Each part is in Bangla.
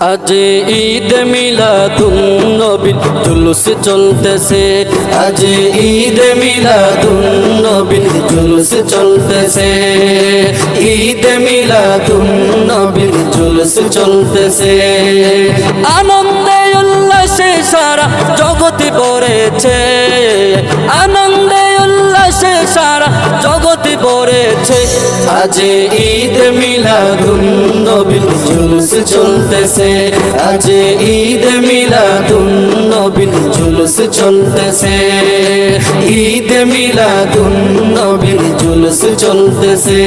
আজ ঈদ মিলাদুন নবীর জুলুস চলতেছে, আজ ঈদ মিলাদুন নবীর জুলুস চলতেছে, ঈদ মিলাদুন নবীর জুলুস চলতেছে। আনন্দে উল্লাসে সারা জগৎ ভরেছে, আনন্দে উল্লাসে সারা জগৎ ভরেছে। আজ ঈদ মিলাদুন নবীর জুলুস চলতেছে, আজ ঈদ মিলাদুন নবীর জুলুস চলতেছে, ঈদ মিলাদুন নবীর জুলুস চলতেছে।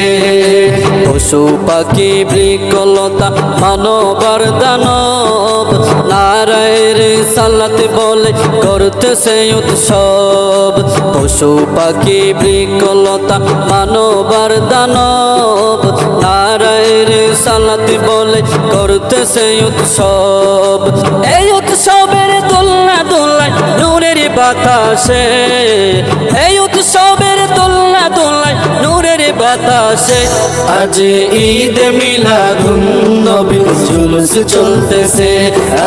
পশু পাখি বৃক্ষলতা মানবার দানব নারায়ে রিসালাত বলে করতেছে উৎসব। পশু পাখি বৃক্ষলতা মানবার দানব নারায়ে রিসালাত বলে করতেছে উৎসব। এই উৎসবের দোলনা দোলায় নূরের বাতাসে, এই উৎসবের দোলনা দোলায় নূরের বাতাসে। আজ ঈদ মিলাদুন নবীর জুলুস চলতেছে,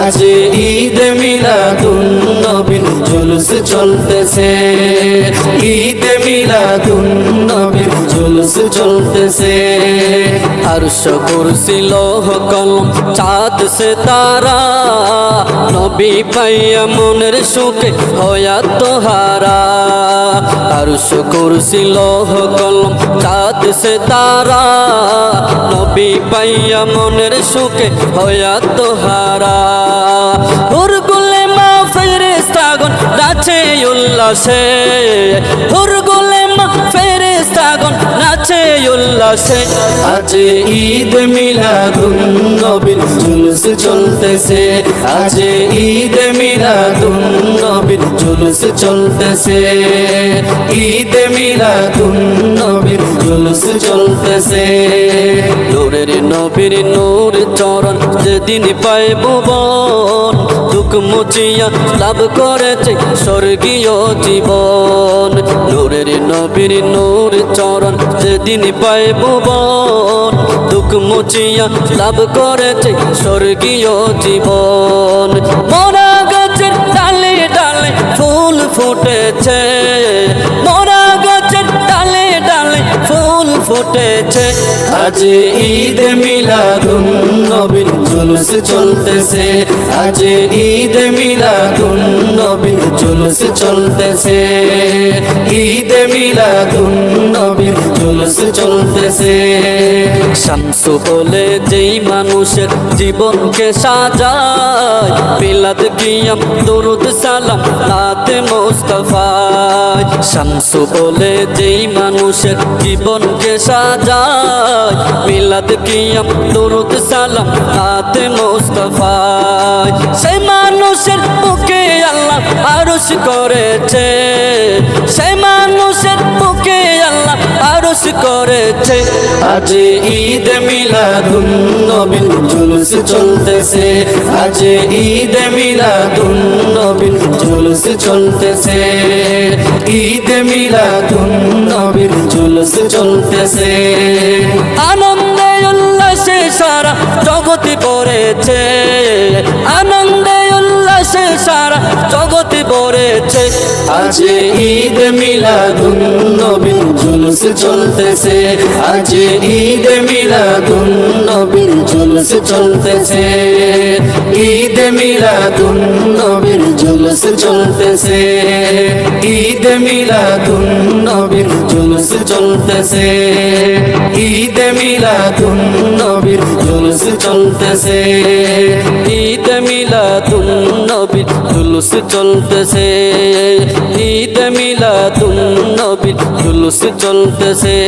আজ ঈদ মিলাদুন নবীর জুলুস চলতেছে, ঈদ মিলাদুন নবীর জুলুস চলতেছে। আরশ কুরসি লৌহ কলম চাঁদ সিতারা নবী পাইয়া মনের সুখে হয়া তোহারা। আরশ কুরসি লৌহ কলম চাঁদ সিতারা নবী পাইয়া মনের সুখে হয়া তোহারা। হুরগুলে মা ফেরেশতাগণ নাচে উল্লাসে, হুরগুলে মা ফেরেশতাগণ নাচে উল্লাসে। আজ ঈদ মিলাদুন নবীর জুলুস চলতেছে, আজ ঈদ মিলাদুন নবীর জুলুস চলতেছে, ঈদ মিলাদুন নবীর জুলুস চলতেছে। নূরের নবীর নূর চরণ যেদিন পায় ভুবন, দুঃখ মুছিয়া লাভ করেছে স্বর্গীয় জীবন। নূরের নবীর নূর চরণ যেদিন পায় ভুবন, দুঃখ মুছিয়া লাভ করেছে স্বর্গীয় জীবন। মরা গাছের ডালে ডালে ফুল ফুটেছে, মরা গাছের ডালে ডালে ফুল ফুটেছে। আজ ঈদ মিলাদুন নবীর জুলুস চলতেছে, আজ ঈদ মিলাদুন নবীর জুলুস চলতেছে, ঈদ মিলাদুন নবীর জুলুস চলতেছে। শামসু বলে যেই মানুষের জীবনকে সাজায়, মিলাদ কিয়াম দুরুদ সালাম নাতে মুস্তাফায়। শামসু বলে যেই মানুষের জীবনকে সাজায়, মিলাদ কিয়াম দুরুদ সালাম নাতে মুস্তাফায়। সেই মানুষের বুকে আল্লাহ আরশ করেছে, সেই মানুষের বুকে আল্লাহ আরশ করেছে। আজ ঈদ মিলাদুন নবীর জুলুস চলতেছে, আজ ঈদ মিলাদুন নবীর জুলুস চলতেছে, ঈদ মিলাদুন নবীর জুলুস চলতেছে। আনন্দে উল্লাসে সারা জগৎ ভরেছে, আনন্দে উল্লাসে সারা জগৎ ভরেছে। আজ ঈদ মিলাদুন নবীর জুলুস চলতেছে, আজ ঈদ মিলাদুন নবীর জুলুস চলতেছে, ঈদ মিলাদুন নবীর জুলুস চলতেছে, ঈদ মিলাদুন নবীর জুলুস চলতেছে, ঈদ মিলাদুন নবীর জুলুস চলতেছে, ঈদ মিলাদুন নবীর জুলুস চলতেছে, ঈদ মিলাদুন নবীর জুলুস চলতেছে।